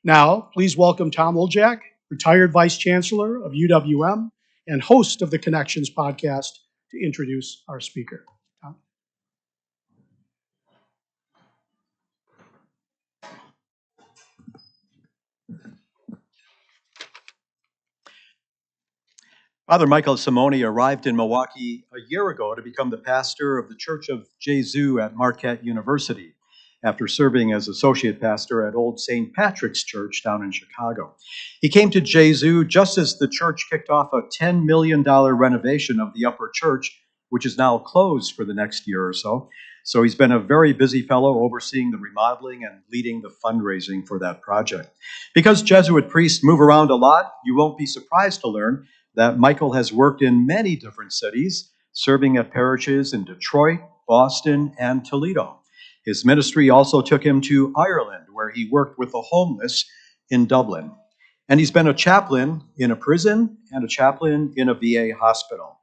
Now, please welcome Tom Oljak, retired Vice Chancellor of UWM and host of the Connections podcast, to introduce our speaker. Tom? Father Michael Simone arrived in Milwaukee a year ago to become the pastor of the Church of Gesu at Marquette University, after serving as associate pastor at Old St. Patrick's Church down in Chicago. He came to Gesu just as the church kicked off a $10 million renovation of the upper church, which is now closed for the next year or so. So he's been a very busy fellow overseeing the remodeling and leading the fundraising for that project. Because Jesuit priests move around a lot, you won't be surprised to learn that Michael has worked in many different cities, serving at parishes in Detroit, Boston, and Toledo. His ministry also took him to Ireland, where he worked with the homeless in Dublin. And he's been a chaplain in a prison and a chaplain in a VA hospital.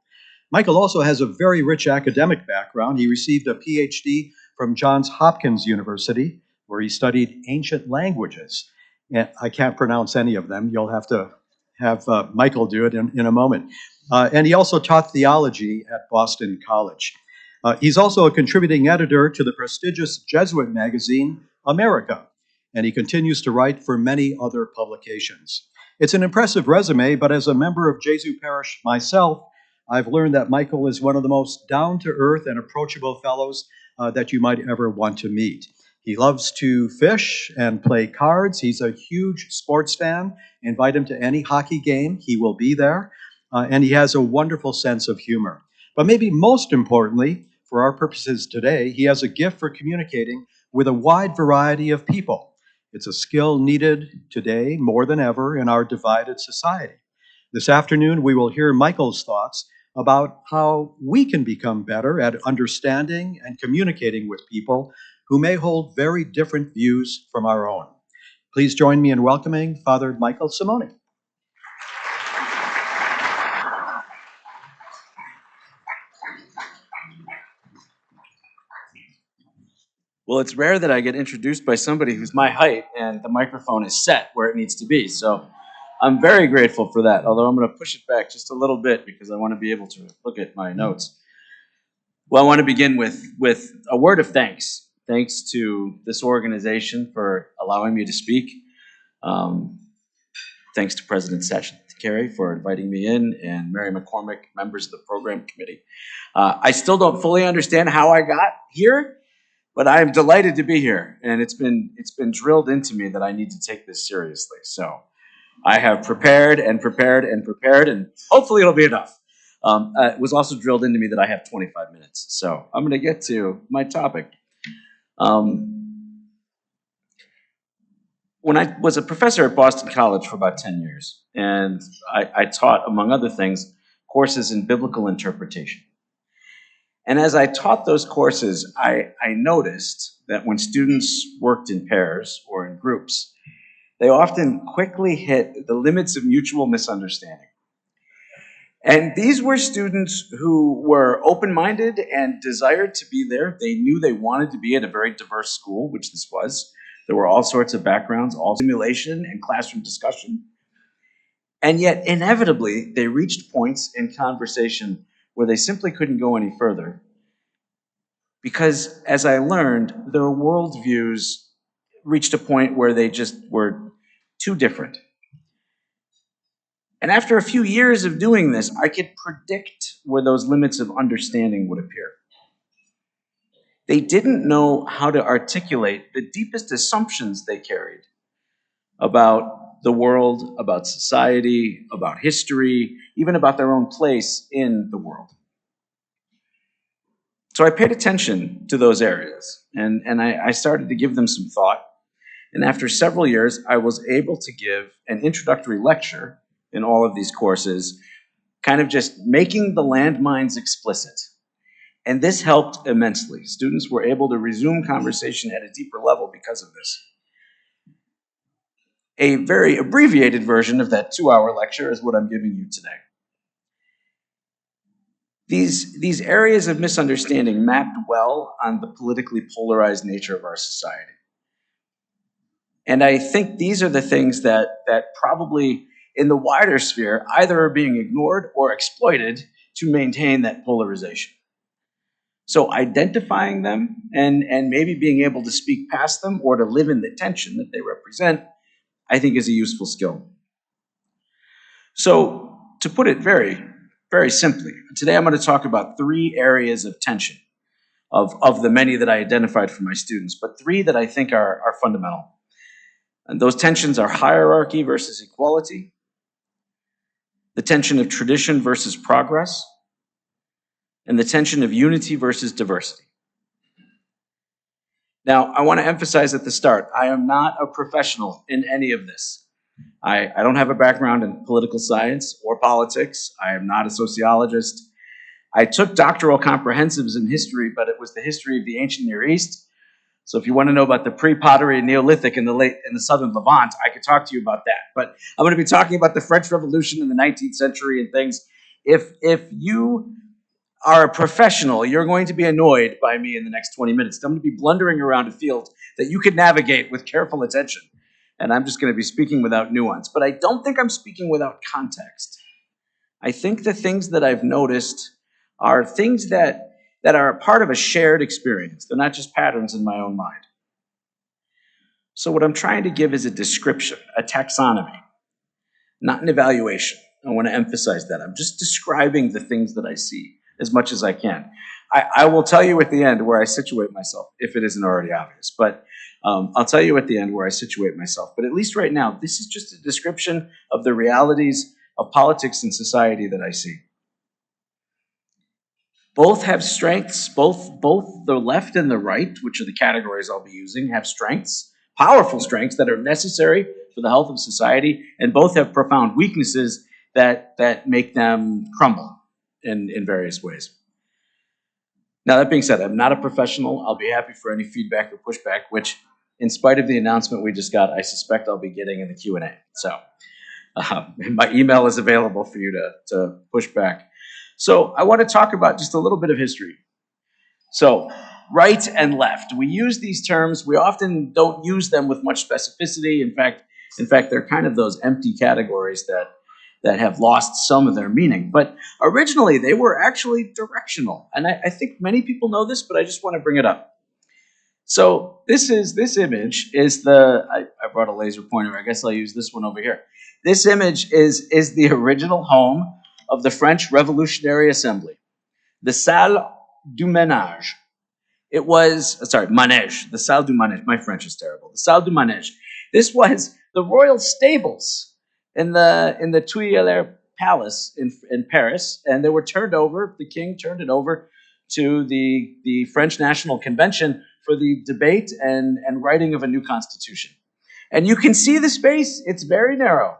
Michael also has a very rich academic background. He received a PhD from Johns Hopkins University, where he studied ancient languages. And I can't pronounce any of them. You'll have to have Michael do it in a moment. And he also taught theology at Boston College. He's also a contributing editor to the prestigious Jesuit magazine, America, and he continues to write for many other publications. It's an impressive resume, but as a member of Gesu Parish myself, I've learned that Michael is one of the most down-to-earth and approachable fellows that you might ever want to meet. He loves to fish and play cards. He's a huge sports fan. Invite him to any hockey game, he will be there. And he has a wonderful sense of humor. But maybe most importantly, for our purposes today, he has a gift for communicating with a wide variety of people. It's a skill needed today more than ever in our divided society. This afternoon, we will hear Michael's thoughts about how we can become better at understanding and communicating with people who may hold very different views from our own. Please join me in welcoming Father Michael Simone. Well, it's rare that I get introduced by somebody who's my height and the microphone is set where it needs to be. So I'm very grateful for that, although I'm going to push it back just a little bit because I want to be able to look at my notes. Well, I want to begin with a word of thanks. Thanks to this organization for allowing me to speak. Thanks to President Carey for inviting me in, and Mary McCormick, members of the program committee. I still don't fully understand how I got here, but I am delighted to be here, and it's been drilled into me that I need to take this seriously. So I have prepared, and hopefully it'll be enough. It was also drilled into me that I have 25 minutes, so I'm going to get to my topic. When I was a professor at Boston College for about 10 years, and I taught, among other things, courses in biblical interpretation. And as I taught those courses, I noticed that when students worked in pairs or in groups, they often quickly hit the limits of mutual misunderstanding. And these were students who were open-minded and desired to be there. They knew they wanted to be at a very diverse school, which this was. There were all sorts of backgrounds, all simulation and classroom discussion. And yet, inevitably, they reached points in conversation where they simply couldn't go any further. Because, as I learned, their worldviews reached a point where they just were too different. And after a few years of doing this, I could predict where those limits of understanding would appear. They didn't know how to articulate the deepest assumptions they carried about the world, about society, about history, even about their own place in the world. So I paid attention to those areas, and I started to give them some thought. And after several years, I was able to give an introductory lecture in all of these courses, kind of just making the landmines explicit. And this helped immensely. Students were able to resume conversation at a deeper level because of this. A very abbreviated version of that 2-hour lecture is what I'm giving you today. These areas of misunderstanding mapped well on the politically polarized nature of our society. And I think these are the things that probably in the wider sphere either are being ignored or exploited to maintain that polarization. So identifying them and maybe being able to speak past them or to live in the tension that they represent, I think is a useful skill. So to put it very, very simply, today I'm going to talk about 3 areas of tension of the many that I identified for my students, but 3 that I think are fundamental. And those tensions are hierarchy versus equality, the tension of tradition versus progress, and the tension of unity versus diversity. Now, I want to emphasize at the start, I am not a professional in any of this. I don't have a background in political science or politics. I am not a sociologist. I took doctoral comprehensives in history, but it was the history of the ancient Near East. So if you want to know about the pre-pottery Neolithic in the southern Levant, I could talk to you about that. But I'm going to be talking about the French Revolution in the 19th century and things. If you are a professional, you're going to be annoyed by me in the next 20 minutes. I'm going to be blundering around a field that you could navigate with careful attention. And I'm just going to be speaking without nuance. But I don't think I'm speaking without context. I think the things that I've noticed are things that are a part of a shared experience. They're not just patterns in my own mind. So what I'm trying to give is a description, a taxonomy, not an evaluation. I want to emphasize that. I'm just describing the things that I see as much as I can. I will tell you at the end where I situate myself, if it isn't already obvious. But I'll tell you at the end where I situate myself. But at least right now, this is just a description of the realities of politics and society that I see. Both have strengths. Both the left and the right, which are the categories I'll be using, have strengths, powerful strengths that are necessary for the health of society, and both have profound weaknesses that make them crumble in various ways. Now, that being said, I'm not a professional. I'll be happy for any feedback or pushback, which, in spite of the announcement we just got, I suspect I'll be getting in the Q&A. So my email is available for you to push back. So I want to talk about just a little bit of history. So right and left, we use these terms. We often don't use them with much specificity. In fact, they're kind of those empty categories that have lost some of their meaning. But originally, they were actually directional. And I think many people know this, but I just want to bring it up. So this image is I brought a laser pointer. I guess I'll use this one over here. This image is the original home of the French Revolutionary Assembly, the Salle du Manège. It was, Manège, the Salle du Manège. My French is terrible. The Salle du Manège. This was the royal stables in the Tuileries Palace in Paris, and they were turned over. The king turned it over to the French National Convention for the debate and writing of a new constitution. And you can see the space. It's very narrow.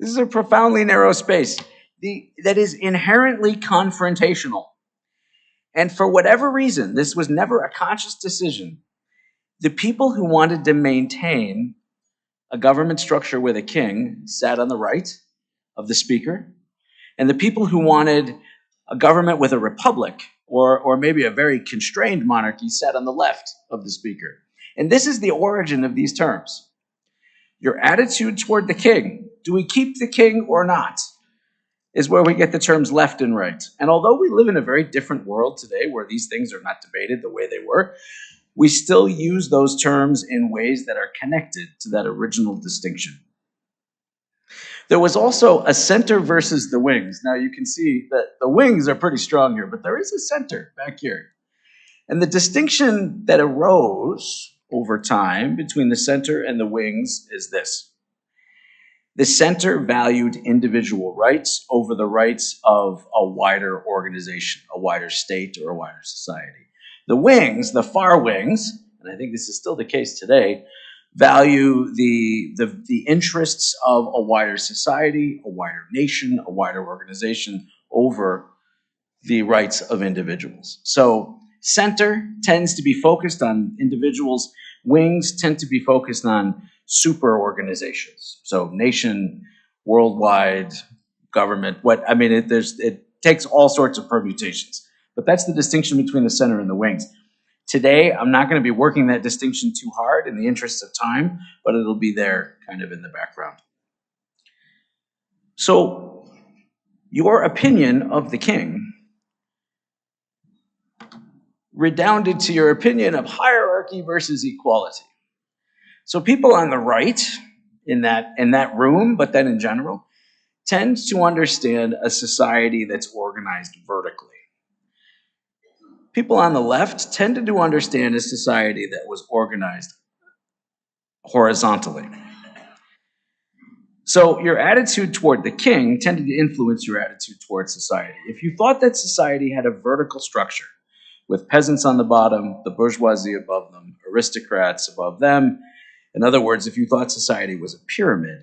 This is a profoundly narrow space that is inherently confrontational. And for whatever reason, this was never a conscious decision. The people who wanted to maintain a government structure where the king sat on the right of the speaker, and the people who wanted a government with a republic or maybe a very constrained monarchy sat on the left of the speaker. And this is the origin of these terms. Your attitude toward the king, do we keep the king or not, is where we get the terms left and right. And although we live in a very different world today where these things are not debated the way they were, we still use those terms in ways that are connected to that original distinction. There was also a center versus the wings. Now you can see that the wings are pretty strong here, but there is a center back here. And the distinction that arose over time between the center and the wings is this. The center valued individual rights over the rights of a wider organization, a wider state, or a wider society. The wings, the far wings, and I think this is still the case today, value the interests of a wider society, a wider nation, a wider organization over the rights of individuals. So center tends to be focused on individuals. Wings tend to be focused on super organizations. So nation, worldwide, government, it takes all sorts of permutations. But that's the distinction between the center and the wings. Today, I'm not going to be working that distinction too hard in the interest of time, but it'll be there kind of in the background. So, your opinion of the king redounded to your opinion of hierarchy versus equality. So people on the right in that room, but then in general, tend to understand a society that's organized vertically. People on the left tended to understand a society that was organized horizontally. So your attitude toward the king tended to influence your attitude toward society. If you thought that society had a vertical structure, with peasants on the bottom, the bourgeoisie above them, aristocrats above them, in other words, if you thought society was a pyramid,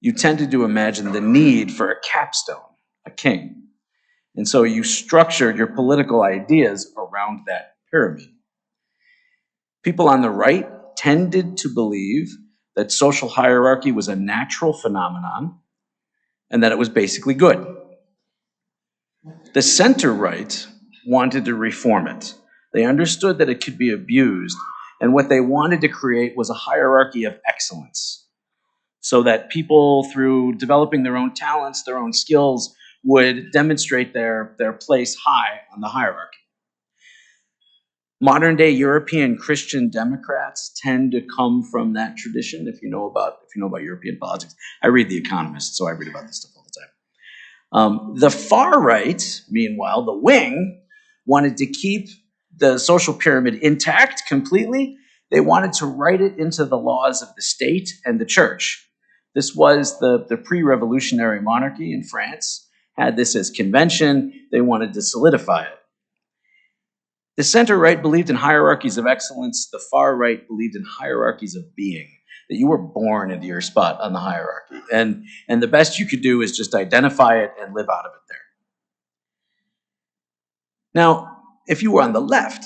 you tended to imagine the need for a capstone, a king. And so you structured your political ideas around that pyramid. People on the right tended to believe that social hierarchy was a natural phenomenon and that it was basically good. The center right wanted to reform it. They understood that it could be abused, and what they wanted to create was a hierarchy of excellence, so that people, through developing their own talents, their own skills, would demonstrate their place high on the hierarchy. Modern day European Christian Democrats tend to come from that tradition. If you know about European politics, I read The Economist, so I read about this stuff all the time. The far right, meanwhile, the wing, wanted to keep the social pyramid intact completely. They wanted to write it into the laws of the state and the church. This was the pre-revolutionary monarchy in France, had this as convention. They wanted to solidify it. The center right believed in hierarchies of excellence. The far right believed in hierarchies of being, that you were born into your spot on the hierarchy. And the best you could do is just identify it and live out of it there. Now, if you were on the left,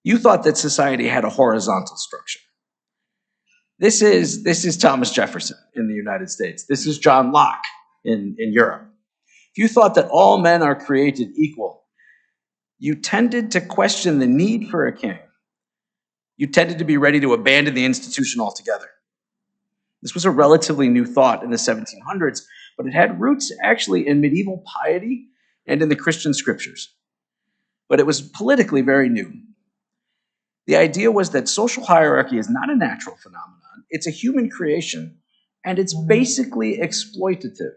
you thought that society had a horizontal structure. This is Thomas Jefferson in the United States. This is John Locke in Europe. If you thought that all men are created equal, you tended to question the need for a king. You tended to be ready to abandon the institution altogether. This was a relatively new thought in the 1700s, but it had roots actually in medieval piety and in the Christian scriptures. But it was politically very new. The idea was that social hierarchy is not a natural phenomenon. It's a human creation, and it's basically exploitative.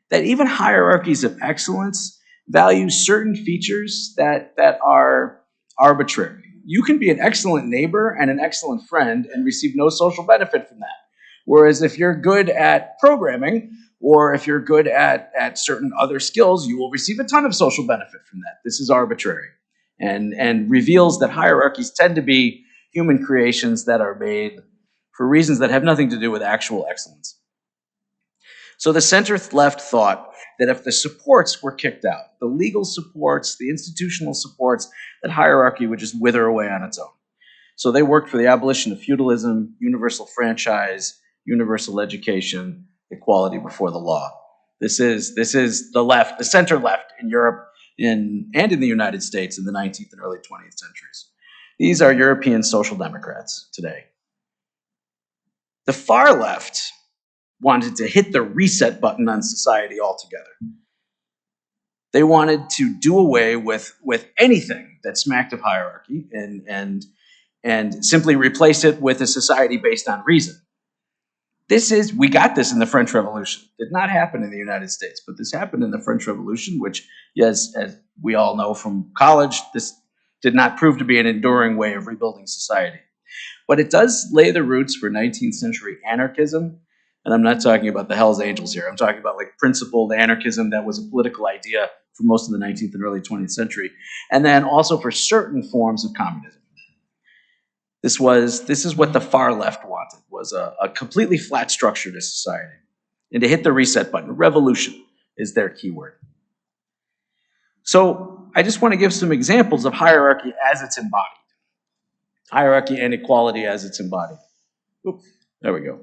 That even hierarchies of excellence value certain features that are arbitrary. You can be an excellent neighbor and an excellent friend and receive no social benefit from that. Whereas if you're good at programming, or if you're good at certain other skills, you will receive a ton of social benefit from that. This is arbitrary, and reveals that hierarchies tend to be human creations that are made for reasons that have nothing to do with actual excellence. So the center-left thought that if the supports were kicked out, the legal supports, the institutional supports, that hierarchy would just wither away on its own. So they worked for the abolition of feudalism, universal franchise, universal education, equality before the law. This is the left, the center-left in Europe and in the United States in the 19th and early 20th centuries. These are European social democrats today. The far left wanted to hit the reset button on society altogether. They wanted to do away with anything that smacked of hierarchy and simply replace it with a society based on reason. We got this in the French Revolution. It did not happen in the United States, but this happened in the French Revolution, which, as we all know from college, this did not prove to be an enduring way of rebuilding society. But it does lay the roots for 19th century anarchism. And I'm not talking about the Hells Angels here. I'm talking about like principled anarchism that was a political idea for most of the 19th and early 20th century. And then also for certain forms of communism. This is what the far left wanted, was a completely flat structure to society. And to hit the reset button, revolution is their keyword. So I just want to give some examples of hierarchy as it's embodied. Hierarchy and equality as it's embodied. Oops, There we go.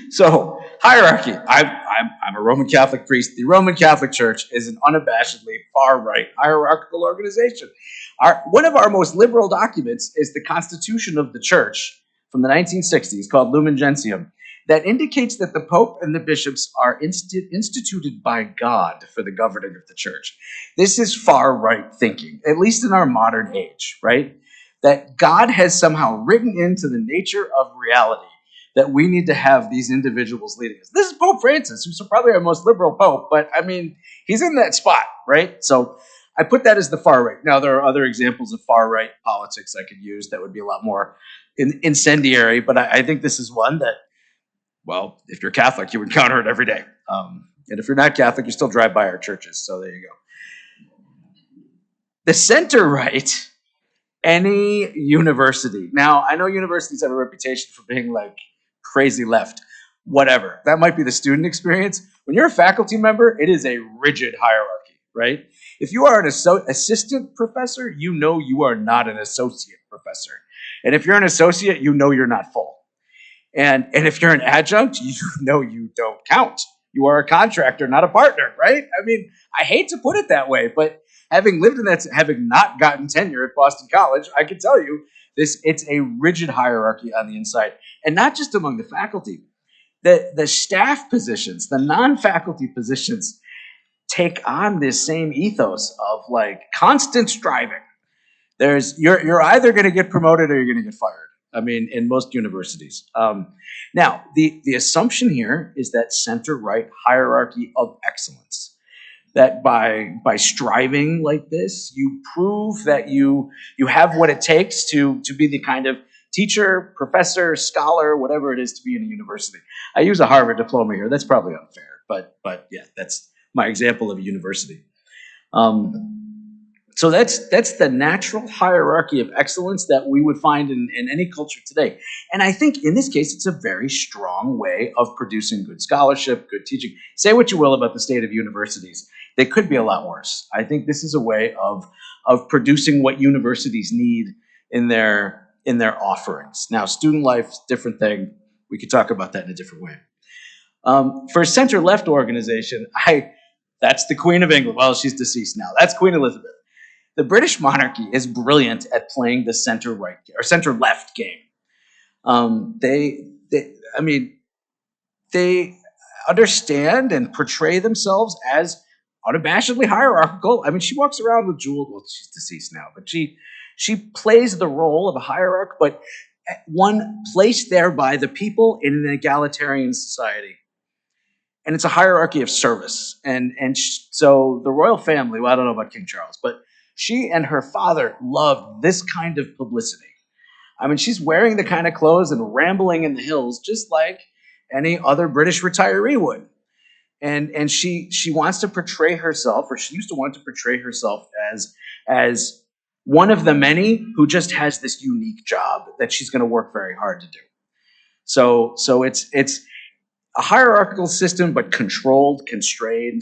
So hierarchy. I'm a Roman Catholic priest. The Roman Catholic Church is an unabashedly far-right hierarchical organization. One of our most liberal documents is the Constitution of the Church from the 1960s called Lumen Gentium that indicates that the Pope and the bishops are instituted by God for the governing of the church. This is far-right thinking, at least in our modern age, right? That God has somehow written into the nature of reality that we need to have these individuals leading us. This is Pope Francis, who's probably our most liberal pope, but I mean, he's in that spot, right? So I put that as the far right. Now, there are other examples of far right politics I could use that would be a lot more incendiary, but I think this is one that, well, if you're Catholic, you encounter it every day. And if you're not Catholic, you still drive by our churches, so there you go. The center right, any university. Now, I know universities have a reputation for being like crazy left, whatever. That might be the student experience. When you're a faculty member, it is a rigid hierarchy, right? If you are an assistant professor, you know you are not an associate professor. And if you're an associate, you know you're not full. And if you're an adjunct, you know you don't count. You are a contractor, not a partner, right? I mean, I hate to put it that way, but having lived in that, having not gotten tenure at Boston College, I can tell you it's a rigid hierarchy on the inside, and not just among the faculty. The staff positions, the non-faculty positions, take on this same ethos of like constant striving. You're either going to get promoted or you're going to get fired. I mean, in most universities. Now, the assumption here is that center-right hierarchy of excellence. That by striving like this, you prove that you have what it takes to be the kind of teacher, professor, scholar, whatever it is to be in a university. I use a Harvard diploma here. That's probably unfair, but yeah, that's my example of a university. So that's the natural hierarchy of excellence that we would find in any culture today. And I think in this case, it's a very strong way of producing good scholarship, good teaching. Say what you will about the state of universities. They could be a lot worse. I think this is a way of producing what universities need in their offerings. Now, student life, different thing. We could talk about that in a different way. For a center-left organization, that's the Queen of England. Well, she's deceased now. That's Queen Elizabeth. The British monarchy is brilliant at playing the center-right or center-left game. They understand and portray themselves as unabashedly hierarchical. I mean, she walks around with jeweled. Well, she's deceased now, but she plays the role of a hierarch, but one placed there by the people in an egalitarian society. And it's a hierarchy of service. So the royal family, well, I don't know about King Charles, but she and her father loved this kind of publicity. I mean, she's wearing the kind of clothes and rambling in the hills just like any other British retiree would. And she wants to portray herself, or she used to want to portray herself as one of the many who just has this unique job that she's going to work very hard to do. So it's a hierarchical system, but controlled, constrained,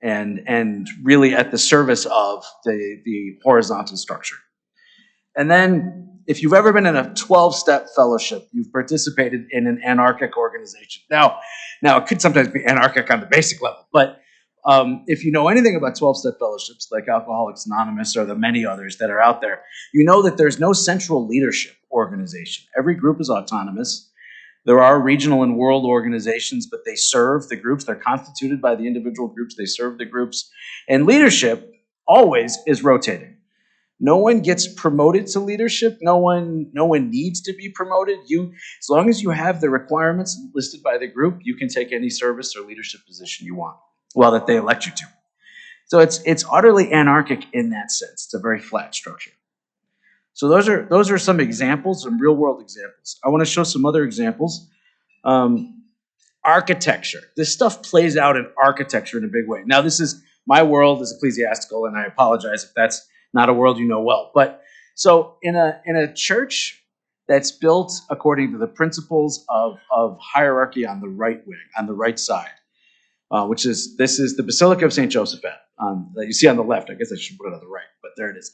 and really at the service of the horizontal structure. And then if you've ever been in a 12-step fellowship, you've participated in an anarchic organization. Now it could sometimes be anarchic on the basic level, but if you know anything about 12-step fellowships like Alcoholics Anonymous or the many others that are out there, you know that there's no central leadership organization. Every group is autonomous. There are regional and world organizations, but they serve the groups. They're constituted by the individual groups. They serve the groups. And leadership always is rotating. No one gets promoted to leadership. No one needs to be promoted. As long as you have the requirements listed by the group, you can take any service or leadership position you want, well, that they elect you to. So it's utterly anarchic in that sense. It's a very flat structure. So those are some examples, some real world examples. I want to show some other examples. Architecture. This stuff plays out in architecture in a big way. Now, my world is ecclesiastical, and I apologize if that's not a world you know well. But so in a church that's built according to the principles of hierarchy on the right wing, on the right side, this is the Basilica of St. Josephat that you see on the left. I guess I should put it on the right, but there it is.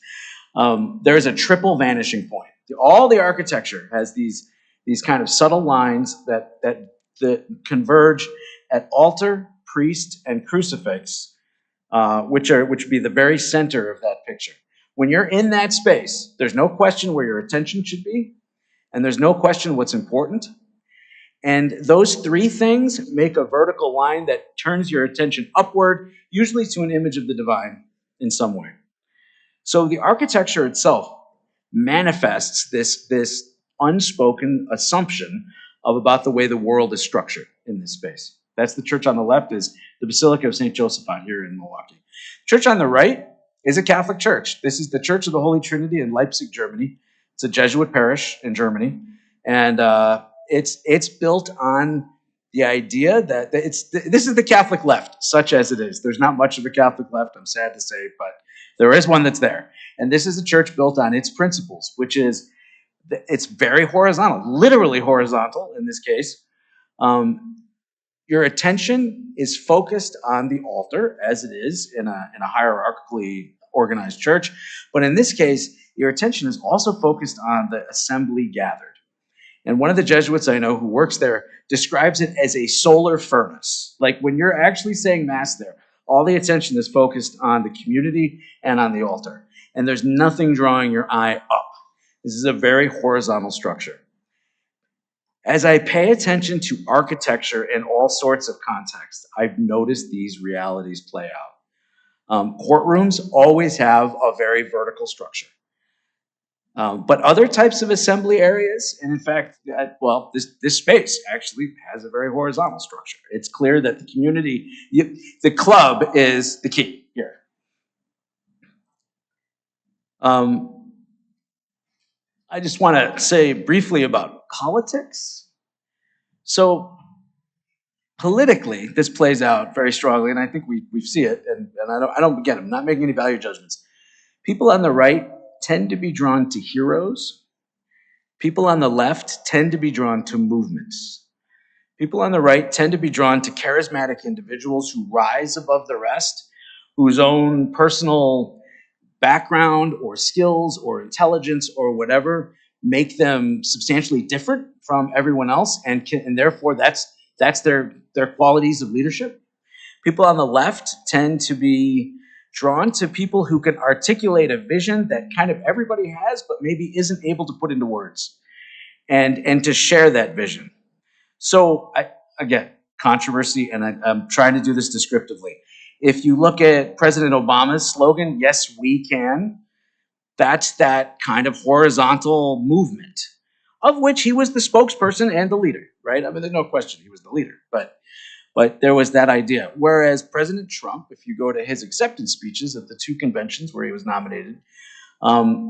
There is a triple vanishing point. All the architecture has these these kind of subtle lines that converge at altar, priest, and crucifix, which would be the very center of that picture. When you're in that space, there's no question where your attention should be, and there's no question what's important. And those three things make a vertical line that turns your attention upward, usually to an image of the divine in some way. So the architecture itself manifests this unspoken assumption about the way the world is structured in this space. That's the church on the left is the Basilica of St. Joseph out here in Milwaukee. Church on the right is a Catholic church. This is the Church of the Holy Trinity in Leipzig, Germany. It's a Jesuit parish in Germany. And it's built on the idea that this is the Catholic left, such as it is. There's not much of a Catholic left, I'm sad to say, but there is one that's there. And this is a church built on its principles, which is, it's very horizontal, literally horizontal in this case. Your attention is focused on the altar, as it is in a hierarchically organized church. But in this case, your attention is also focused on the assembly gathered. And one of the Jesuits I know who works there describes it as a solar furnace. Like when you're actually saying Mass there, all the attention is focused on the community and on the altar. And there's nothing drawing your eye up. This is a very horizontal structure. As I pay attention to architecture in all sorts of contexts, I've noticed these realities play out. Courtrooms always have a very vertical structure. But other types of assembly areas, and in fact, this space actually has a very horizontal structure. It's clear that the community, the club is the key here. I just want to say briefly about politics. So politically, this plays out very strongly, and I think we see it, and I'm not making any value judgments. People on the right tend to be drawn to heroes. People on the left tend to be drawn to movements. People on the right tend to be drawn to charismatic individuals who rise above the rest, whose own personal background or skills or intelligence or whatever make them substantially different from everyone else, and therefore that's their qualities of leadership. People on the left tend to be drawn to people who can articulate a vision that kind of everybody has, but maybe isn't able to put into words, and to share that vision. So again, controversy, and I'm trying to do this descriptively. If you look at President Obama's slogan, "Yes, we can," that's that kind of horizontal movement, of which he was the spokesperson and the leader, right? I mean, there's no question he was the leader, but there was that idea. Whereas President Trump, if you go to his acceptance speeches at the two conventions where he was nominated,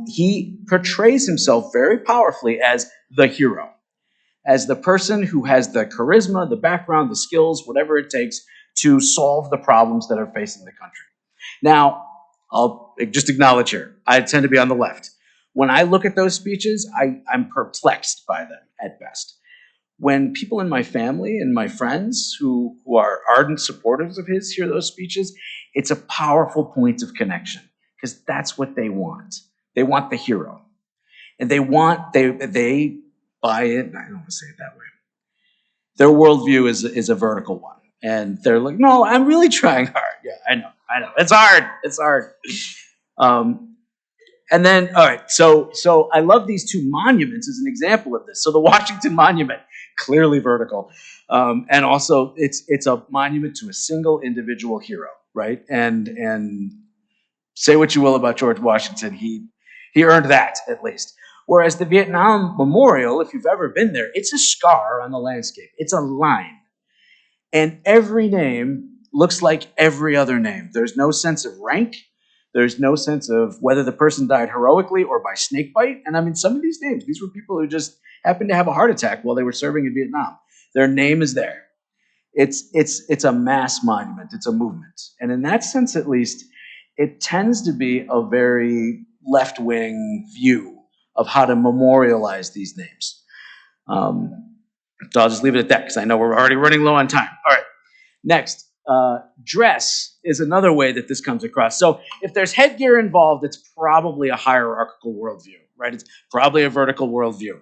he portrays himself very powerfully as the hero, as the person who has the charisma, the background, the skills, whatever it takes to solve the problems that are facing the country. Now, I'll just acknowledge here, I tend to be on the left. When I look at those speeches, I'm perplexed by them at best. When people in my family and my friends who are ardent supporters of his hear those speeches, it's a powerful point of connection, because that's what they want. They want the hero. And they buy it, I don't want to say it that way. Their worldview is a vertical one. And they're like, no, I'm really trying hard. Yeah, I know. It's hard. And then, all right, so I love these two monuments as an example of this. So the Washington Monument, clearly vertical. And also it's a monument to a single individual hero, right? And say what you will about George Washington, he earned that at least. Whereas the Vietnam Memorial, if you've ever been there, it's a scar on the landscape. It's a line. And every name looks like every other name. There's no sense of rank. There's no sense of whether the person died heroically or by snakebite. And I mean, some of these names, these were people who just happened to have a heart attack while they were serving in Vietnam. Their name is there. It's a mass monument. It's a movement. And in that sense, at least, it tends to be a very left-wing view of how to memorialize these names. So I'll just leave it at that, because I know we're already running low on time. All right, next. Dress is another way that this comes across. So if there's headgear involved, it's probably a hierarchical worldview, right? It's probably a vertical worldview.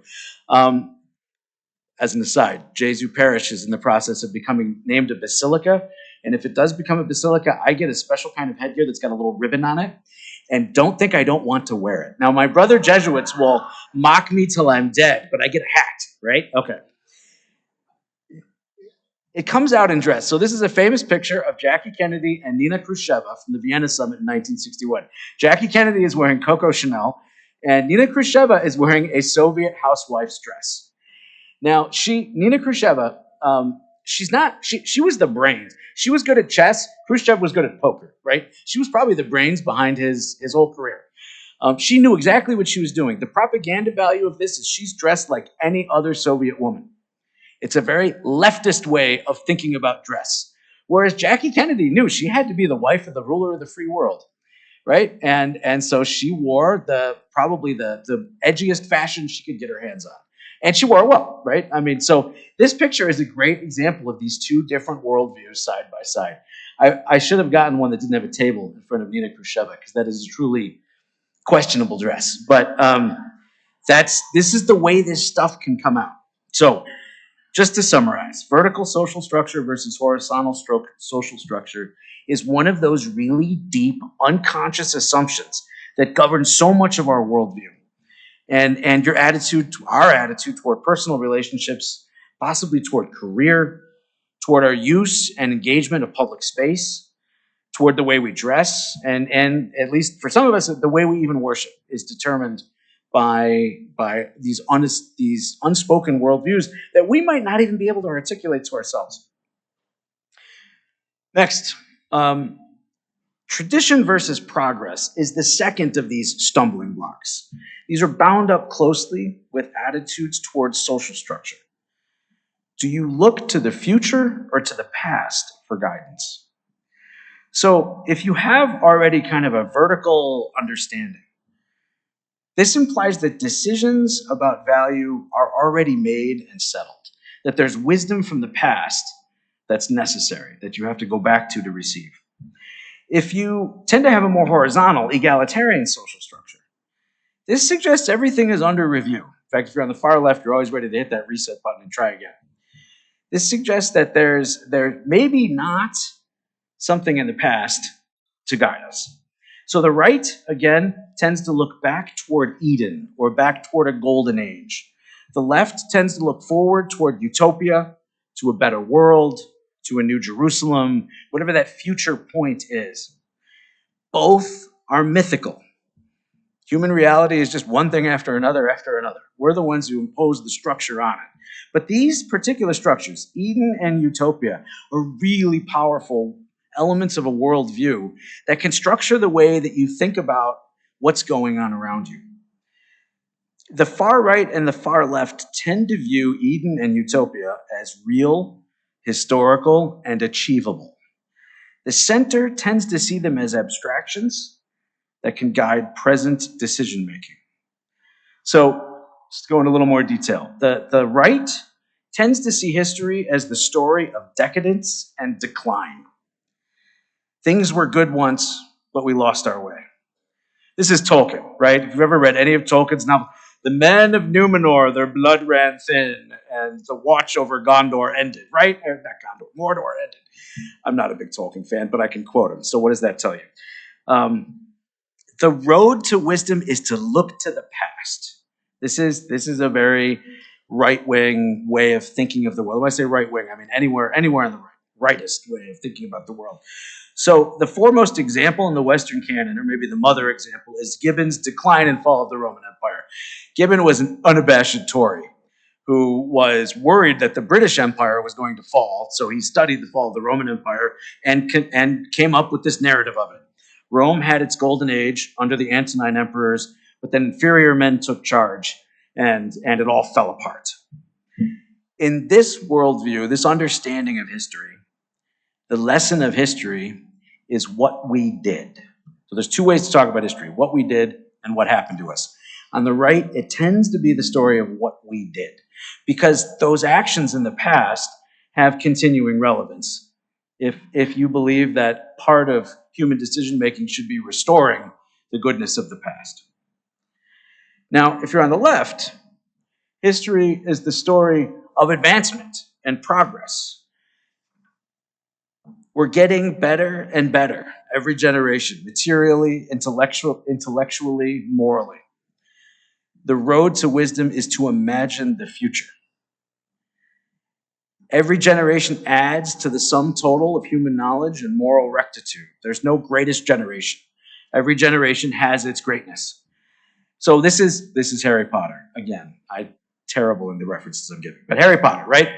As an aside, Gesu Parish is in the process of becoming named a basilica. And if it does become a basilica, I get a special kind of headgear that's got a little ribbon on it. And don't think I don't want to wear it. Now, my brother Jesuits will mock me till I'm dead, but I get a hat, right? Okay. It comes out in dress. So this is a famous picture of Jackie Kennedy and Nina Khrushcheva from the Vienna summit in 1961. Jackie Kennedy is wearing Coco Chanel, and Nina Khrushcheva is wearing a Soviet housewife's dress. Now, Nina Khrushcheva, she was the brains. She was good at chess. Khrushchev was good at poker, right? She was probably the brains behind his whole career. She knew exactly what she was doing. The propaganda value of this is she's dressed like any other Soviet woman. It's a very leftist way of thinking about dress. Whereas Jackie Kennedy knew she had to be the wife of the ruler of the free world, right? And so she wore probably the edgiest fashion she could get her hands on. And she wore it well, right? I mean, so this picture is a great example of these two different worldviews side by side. I should have gotten one that didn't have a table in front of Nina Khrushcheva, because that is a truly questionable dress. But this is the way this stuff can come out. So just to summarize, vertical social structure versus horizontal social structure is one of those really deep, unconscious assumptions that govern so much of our worldview. And our attitude toward personal relationships, possibly toward career, toward our use and engagement of public space, toward the way we dress, and at least for some of us, the way we even worship is determined by these unspoken worldviews that we might not even be able to articulate to ourselves. Next, tradition versus progress is the second of these stumbling blocks. These are bound up closely with attitudes towards social structure. Do you look to the future or to the past for guidance? So if you have already kind of a vertical understanding, this implies that decisions about value are already made and settled, that there's wisdom from the past that's necessary, that you have to go back to receive. If you tend to have a more horizontal, egalitarian social structure, this suggests everything is under review. In fact, if you're on the far left, you're always ready to hit that reset button and try again. This suggests that there maybe not something in the past to guide us. So the right, again, tends to look back toward Eden or back toward a golden age. The left tends to look forward toward utopia, to a better world, to a new Jerusalem, whatever that future point is. Both are mythical. Human reality is just one thing after another after another. We're the ones who impose the structure on it. But these particular structures, Eden and utopia, are really powerful elements of a worldview that can structure the way that you think about what's going on around you. The far right and the far left tend to view Eden and utopia as real, historical, and achievable. The center tends to see them as abstractions that can guide present decision-making. So, just go into a little more detail. The right tends to see history as the story of decadence and decline. Things were good once, but we lost our way. This is Tolkien, right? If you've ever read any of Tolkien's novels, the men of Numenor, their blood ran thin, and the watch over Gondor ended, right? Or not Gondor, Mordor ended. I'm not a big Tolkien fan, but I can quote him. So what does that tell you? The road to wisdom is to look to the past. This is a very right-wing way of thinking of the world. When I say right-wing, I mean anywhere in the rightist way of thinking about the world. So the foremost example in the Western canon, or maybe the mother example, is Gibbon's Decline and Fall of the Roman Empire. Gibbon was an unabashed Tory who was worried that the British Empire was going to fall, so he studied the fall of the Roman Empire and came up with this narrative of it. Rome had its golden age under the Antonine emperors, but then inferior men took charge, and it all fell apart. In this worldview, this understanding of history, the lesson of history is what we did. So there's two ways to talk about history: what we did and what happened to us. On the right, it tends to be the story of what we did, because those actions in the past have continuing relevance. If you believe that part of human decision-making should be restoring the goodness of the past. Now, if you're on the left, history is the story of advancement and progress. We're getting better and better every generation, materially, intellectually, morally. The road to wisdom is to imagine the future. Every generation adds to the sum total of human knowledge and moral rectitude. There's no greatest generation. Every generation has its greatness. So this is Harry Potter. Again, I'm terrible in the references I'm giving, but Harry Potter, right?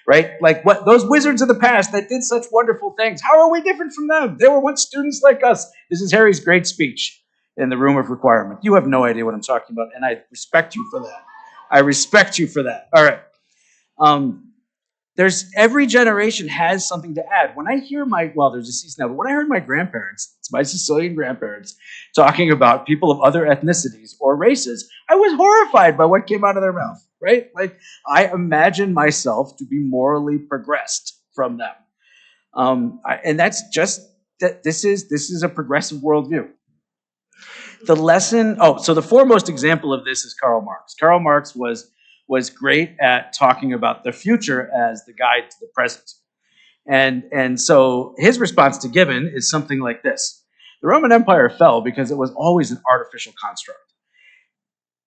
Right? Like what those wizards of the past that did such wonderful things. How are we different from them? They were once students like us. This is Harry's great speech in the Room of Requirement. You have no idea what I'm talking about, and I respect you for that. I respect you for that. All right. There's every generation has something to add. When I hear they're deceased now, but when I heard my grandparents, it's my Sicilian grandparents, talking about people of other ethnicities or races, I was horrified by what came out of their mouth, right? Like, I imagine myself to be morally progressed from them. And that's just that this is a progressive worldview. The lesson, so the foremost example of this is Karl Marx. Karl Marx was great at talking about the future as the guide to the present. And so his response to Gibbon is something like this. The Roman Empire fell because it was always an artificial construct.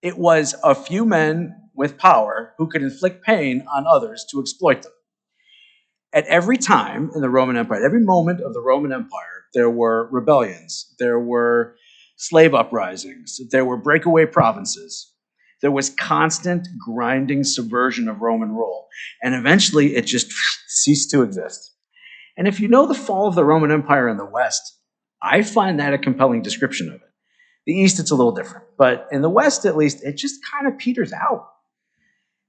It was a few men with power who could inflict pain on others to exploit them. At every time in the Roman Empire, at every moment of the Roman Empire, there were rebellions, there were slave uprisings, there were breakaway provinces. There was constant grinding subversion of Roman rule. And eventually it just ceased to exist. And if you know the fall of the Roman Empire in the West, I find that a compelling description of it. The East, it's a little different. But in the West, at least, it just kind of peters out.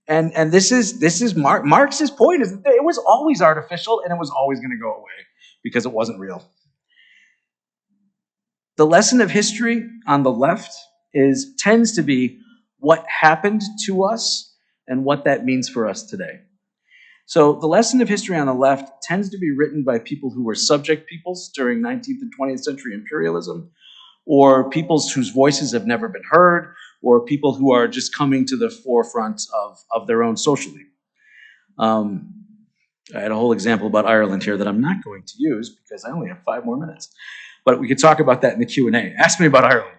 And this is Marx's point, is that it was always artificial and it was always going to go away because it wasn't real. The lesson of history on the left tends to be what happened to us and what that means for us today. So the lesson of history on the left tends to be written by people who were subject peoples during 19th and 20th century imperialism, or peoples whose voices have never been heard, or people who are just coming to the forefront of their own socially. I had a whole example about Ireland here that I'm not going to use because I only have 5 more minutes. But we could talk about that in the Q&A. Ask me about Ireland.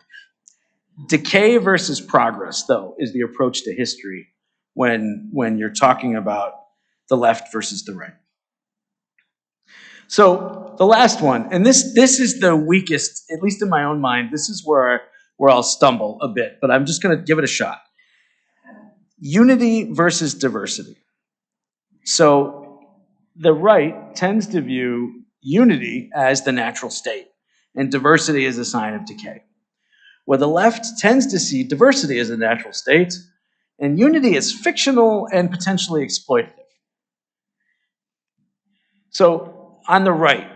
Decay versus progress, though, is the approach to history when you're talking about the left versus the right. So the last one, and this is the weakest, at least in my own mind. This is where I'll stumble a bit, but I'm just going to give it a shot. Unity versus diversity. So the right tends to view unity as the natural state, and diversity as a sign of decay. Where the left tends to see diversity as a natural state, and unity as fictional and potentially exploitative. So on the right,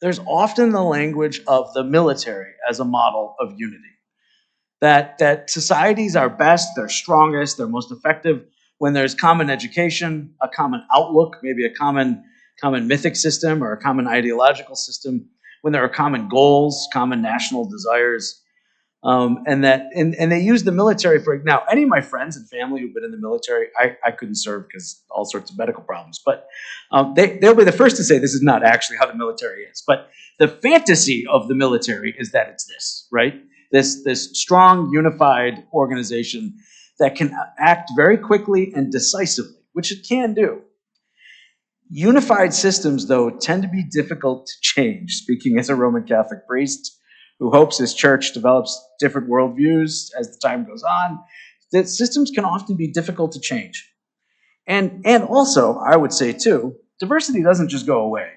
there's often the language of the military as a model of unity. That societies are best, they're strongest, they're most effective when there's common education, a common outlook, maybe a common mythic system or a common ideological system, when there are common goals, common national desires. And they use the military for, now, any of my friends and family who've been in the military, I couldn't serve because all sorts of medical problems, but they'll be the first to say this is not actually how the military is. But the fantasy of the military is that it's this, right? This strong, unified organization that can act very quickly and decisively, which it can do. Unified systems, though, tend to be difficult to change, speaking as a Roman Catholic priest who hopes his church develops different worldviews as the time goes on. That systems can often be difficult to change. And also, I would say too, diversity doesn't just go away.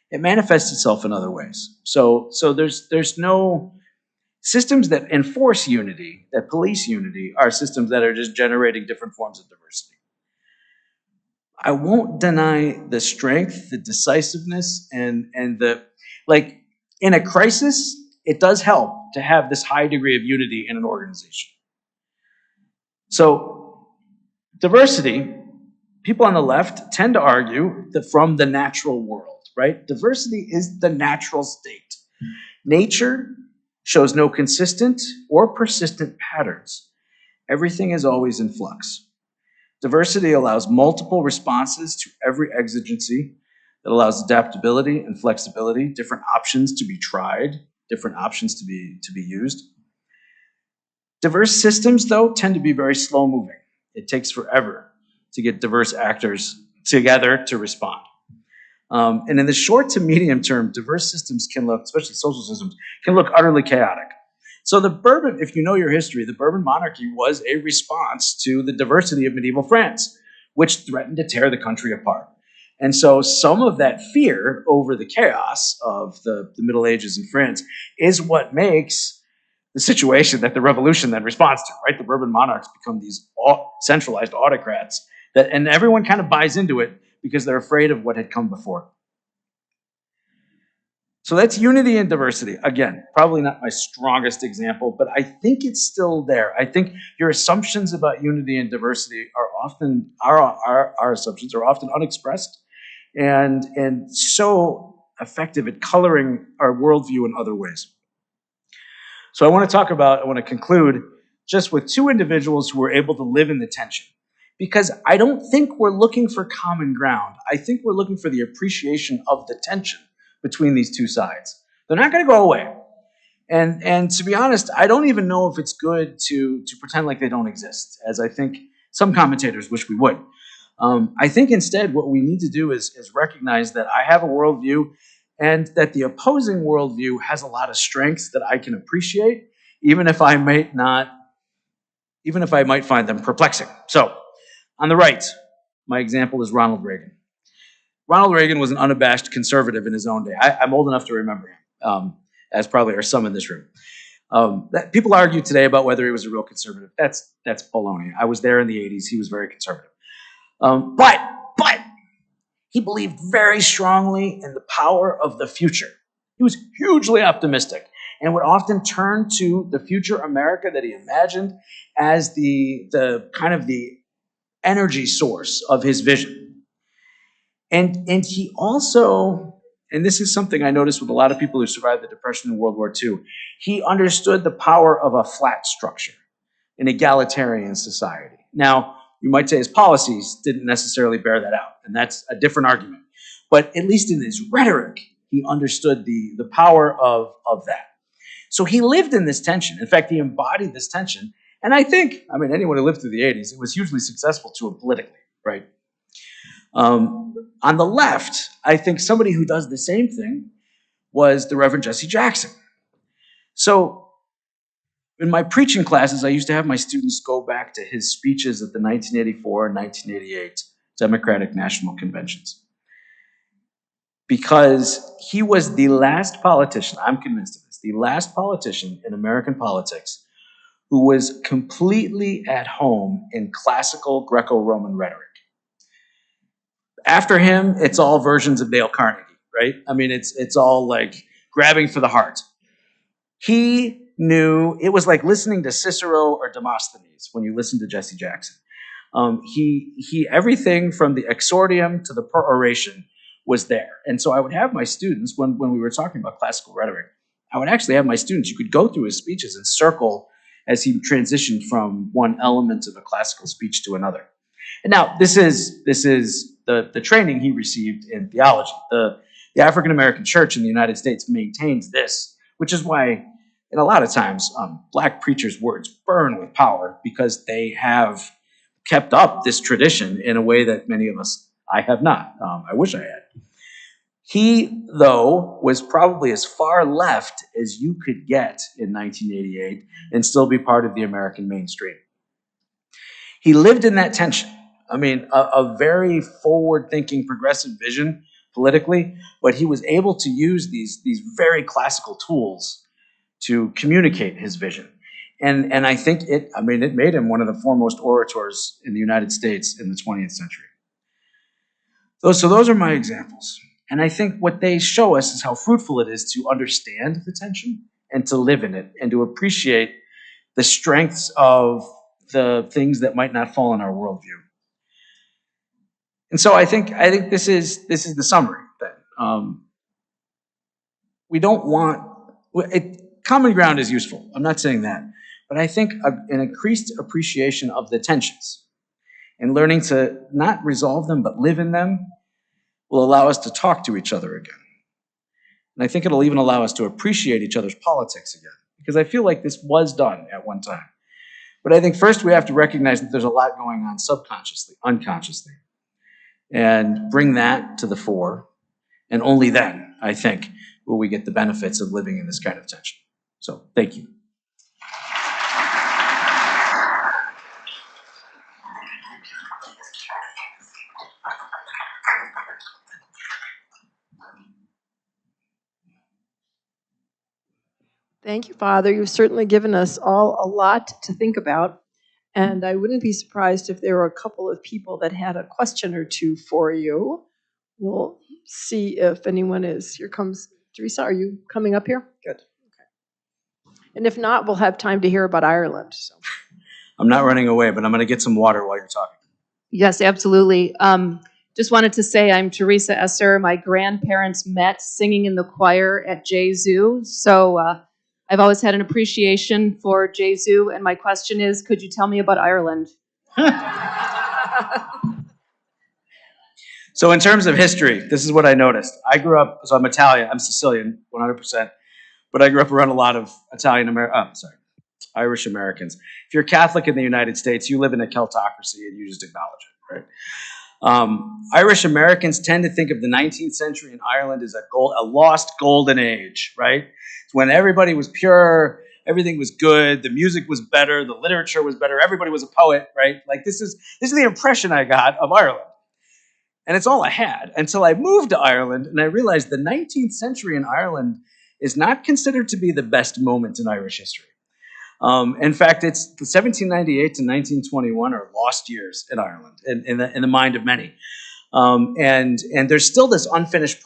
It manifests itself in other ways. So there's no systems that enforce unity, that police unity, are systems that are just generating different forms of diversity. I won't deny the strength, the decisiveness, and the, like, in a crisis, it does help to have this high degree of unity in an organization. So diversity, people on the left tend to argue that from the natural world, right? Diversity is the natural state. Nature shows no consistent or persistent patterns. Everything is always in flux. Diversity allows multiple responses to every exigency. It allows adaptability and flexibility, different options to be tried, different options to be used. Diverse systems, though, tend to be very slow moving. It takes forever to get diverse actors together to respond. And in the short to medium term, diverse systems can look, especially social systems, can look utterly chaotic. So the Bourbon, if you know your history, the Bourbon monarchy was a response to the diversity of medieval France, which threatened to tear the country apart. And so some of that fear over the chaos of the Middle Ages in France is what makes the situation that the revolution then responds to, right? The Bourbon monarchs become these centralized autocrats, and everyone kind of buys into it because they're afraid of what had come before. So that's unity and diversity. Again, probably not my strongest example, but I think it's still there. I think your assumptions about unity and diversity are often, our assumptions are often unexpressed and so effective at coloring our worldview in other ways. So I want to conclude just with two individuals who were able to live in the tension. Because I don't think we're looking for common ground. I think we're looking for the appreciation of the tension between these two sides. They're not going to go away. And to be honest, I don't even know if it's good to pretend like they don't exist, as I think some commentators wish we would. I think instead what we need to do is recognize that I have a worldview and that the opposing worldview has a lot of strengths that I can appreciate, even if I might find them perplexing. So, on the right, my example is Ronald Reagan. Ronald Reagan was an unabashed conservative in his own day. I'm old enough to remember him, as probably are some in this room. People argue today about whether he was a real conservative. That's baloney. I was there in the 80s. He was very conservative. But he believed very strongly in the power of the future. He was hugely optimistic and would often turn to the future America that he imagined as the kind of the energy source of his vision. And he also, and this is something I noticed with a lot of people who survived the Depression and World War II, he understood the power of a flat structure, an egalitarian society. Now, you might say his policies didn't necessarily bear that out, and that's a different argument. But at least in his rhetoric, he understood the power of that. So he lived in this tension. In fact, he embodied this tension. And I think, anyone who lived through the 80s, it was hugely successful to him politically, right? On the left, I think somebody who does the same thing was the Reverend Jesse Jackson. So in my preaching classes, I used to have my students go back to his speeches at the 1984 and 1988 Democratic National Conventions. Because he was the last politician, I'm convinced of this, the last politician in American politics who was completely at home in classical Greco-Roman rhetoric. After him, it's all versions of Dale Carnegie, right? It's all like grabbing for the heart. He knew, it was like listening to Cicero or Demosthenes when you listen to Jesse Jackson. He everything from the exordium to the peroration was there. And so I would have my students, when we were talking about classical rhetoric, I would actually have my students, you could go through his speeches and circle as he transitioned from one element of a classical speech to another. And now, this is the training he received in theology. The African-American church in the United States maintains this, which is why, in a lot of times, black preachers' words burn with power because they have kept up this tradition in a way that many of us, I have not. I wish I had. He, though, was probably as far left as you could get in 1988 and still be part of the American mainstream. He lived in that tension. A very forward-thinking, progressive vision politically, but he was able to use these very classical tools to communicate his vision. And I think it made him one of the foremost orators in the United States in the 20th century. So those are my examples. And I think what they show us is how fruitful it is to understand the tension and to live in it and to appreciate the strengths of the things that might not fall in our worldview. And so I think this is the summary then. We don't want common ground is useful. I'm not saying that, but I think an increased appreciation of the tensions and learning to not resolve them, but live in them will allow us to talk to each other again. And I think it'll even allow us to appreciate each other's politics again, because I feel like this was done at one time. But I think first we have to recognize that there's a lot going on subconsciously, unconsciously, and bring that to the fore. And only then, I think, will we get the benefits of living in this kind of tension. So, thank you. Thank you, Father. You've certainly given us all a lot to think about. And I wouldn't be surprised if there were a couple of people that had a question or two for you. We'll see if anyone is. Here comes Teresa. Are you coming up here? Good. Okay. And if not, we'll have time to hear about Ireland. So. I'm not running away, but I'm going to get some water while you're talking. Yes, absolutely. Just wanted to say I'm Teresa Esser. My grandparents met singing in the choir at Gesu. So I've always had an appreciation for Gesu. And my question is, could you tell me about Ireland? So in terms of history, this is what I noticed. I grew up, so I'm Italian, I'm Sicilian, 100%, but I grew up around a lot of Irish Americans. If you're Catholic in the United States, you live in a Celtocracy and you just acknowledge it, right? Irish Americans tend to think of the 19th century in Ireland as a lost golden age, right? It's when everybody was pure, everything was good, the music was better, the literature was better, everybody was a poet, right? Like this is the impression I got of Ireland. And it's all I had until I moved to Ireland and I realized the 19th century in Ireland is not considered to be the best moment in Irish history. In fact, it's 1798 to 1921 are lost years in Ireland, in the mind of many. And there's still this unfinished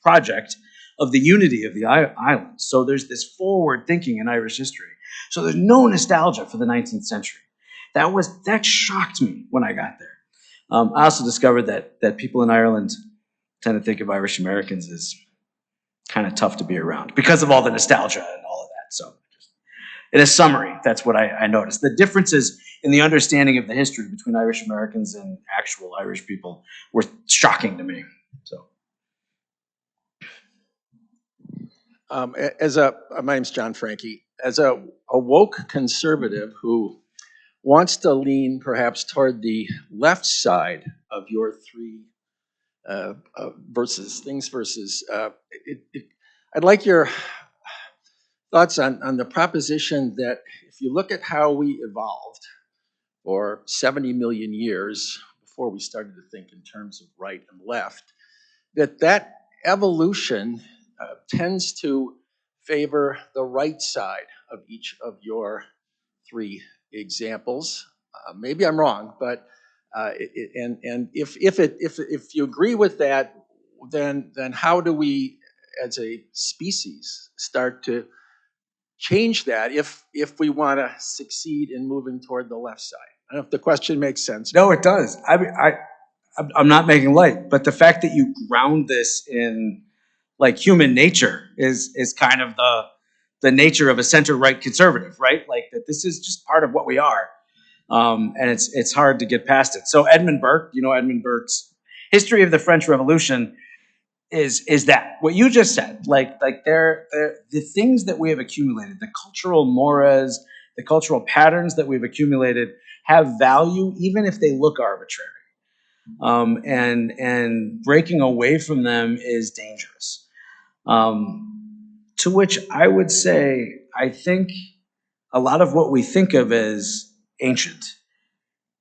project of the unity of the island. So there's this forward thinking in Irish history. So there's no nostalgia for the 19th century. That shocked me when I got there. I also discovered that people in Ireland tend to think of Irish Americans as kind of tough to be around because of all the nostalgia and all of that. So in a summary, that's what I noticed. The differences in the understanding of the history between Irish Americans and actual Irish people were shocking to me. So, my name's John Frankie. As a woke conservative who wants to lean perhaps toward the left side of your three verses, I'd like your thoughts on the proposition that if you look at how we evolved for 70 million years before we started to think in terms of right and left, that evolution tends to favor the right side of each of your three examples. Maybe I'm wrong, but and if you agree with that, then how do we, as a species, start to change that if we want to succeed in moving toward the left side? I don't know if the question makes sense. No, it does. I'm not making light, but the fact that you ground this in like human nature is kind of the nature of a center-right conservative, right? Like that this is just part of what we are. And it's hard to get past it. So Edmund Burke, Edmund Burke's History of the French Revolution is that what you just said, like they're the things that we have accumulated, the cultural mores, the cultural patterns that we've accumulated have value, even if they look arbitrary. And breaking away from them is dangerous. To which I would say, I think a lot of what we think of as ancient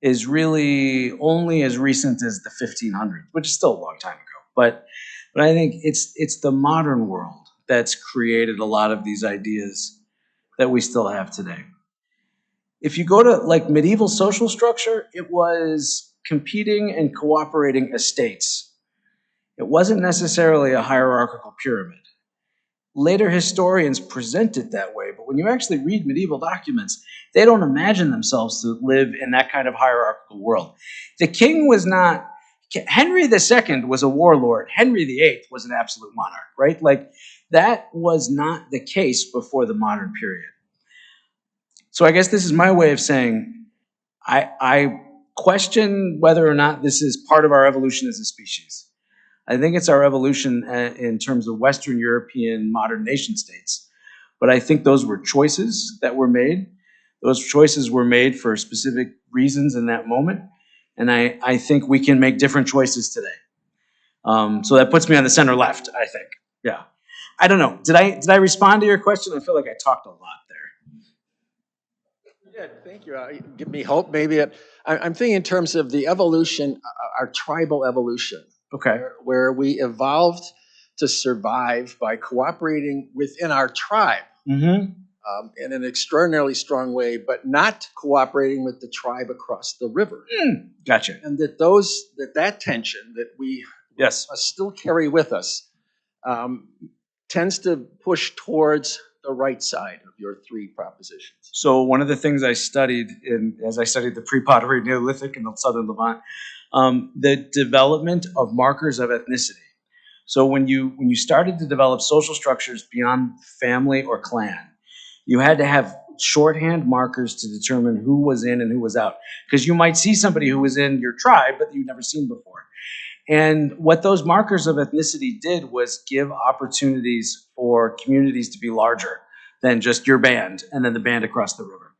is really only as recent as the 1500s, which is still a long time ago. But I think it's the modern world that's created a lot of these ideas that we still have today. If you go to like medieval social structure, it was competing and cooperating estates. It wasn't necessarily a hierarchical pyramid. Later historians present it that way, but when you actually read medieval documents, they don't imagine themselves to live in that kind of hierarchical world. The king was not, Henry II was a warlord. Henry VIII was an absolute monarch, right? Like that was not the case before the modern period. So I guess this is my way of saying I question whether or not this is part of our evolution as a species. I think it's our evolution in terms of Western European modern nation states. But I think those were choices that were made. Those choices were made for specific reasons in that moment. And I think we can make different choices today. So that puts me on the center left, I think. Yeah. I don't know. Did I respond to your question? I feel like I talked a lot there. Yeah, thank you. Give me hope. Maybe I'm thinking in terms of the evolution, our tribal evolution. Okay. Where we evolved to survive by cooperating within our tribe in an extraordinarily strong way, but not cooperating with the tribe across the river. Gotcha. And that that tension that we still carry with us tends to push towards the right side of your three propositions. So one of the things I studied as I studied the pre-pottery Neolithic in the southern Levant, the development of markers of ethnicity. So when you started to develop social structures beyond family or clan, you had to have shorthand markers to determine who was in and who was out. Because you might see somebody who was in your tribe, but you'd never seen before. And what those markers of ethnicity did was give opportunities for communities to be larger than just your band and then the band across the river.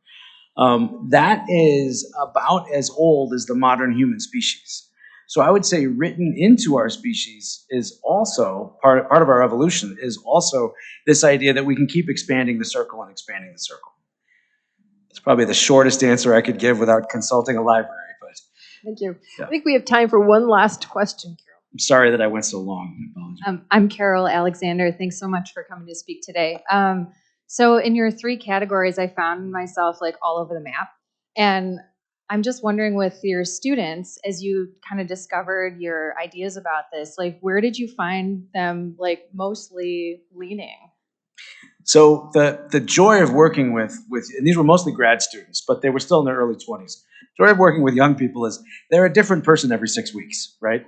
That is about as old as the modern human species. So I would say written into our species is also, part of our evolution is also this idea that we can keep expanding the circle and expanding the circle. It's probably the shortest answer I could give without consulting a library, but. Thank you. Yeah. I think we have time for one last question, Carol. I'm sorry that I went so long. I apologize. I'm Carol Alexander. Thanks so much for coming to speak today. So in your three categories, I found myself like all over the map. And I'm just wondering with your students, as you kind of discovered your ideas about this, like where did you find them like mostly leaning? So the joy of working with and these were mostly grad students, but they were still in their early 20s. The joy of working with young people is they're a different person every 6 weeks, right?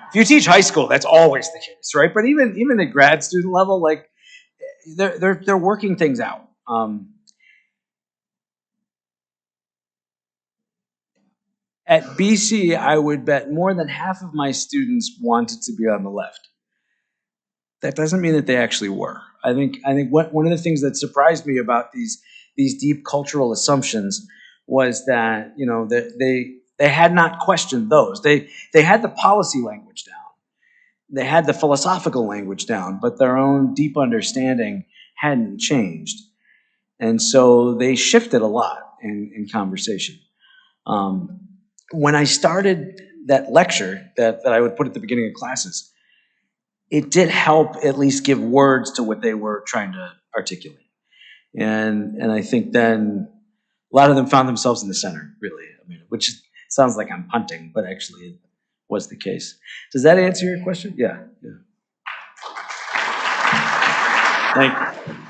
If you teach high school, that's always the case, right? But even at grad student level, like they're working things out. At BC, I would bet more than half of my students wanted to be on the left. That doesn't mean that they actually were. I think one of the things that surprised me about these deep cultural assumptions was that that they had not questioned those. They had the policy language down. They had the philosophical language down, but their own deep understanding hadn't changed. And so they shifted a lot in conversation. When I started that lecture that I would put at the beginning of classes, it did help at least give words to what they were trying to articulate. And I think then a lot of them found themselves in the center, really. I mean, which sounds like I'm punting, but actually it was the case. Does that answer your question? Yeah. Thank you.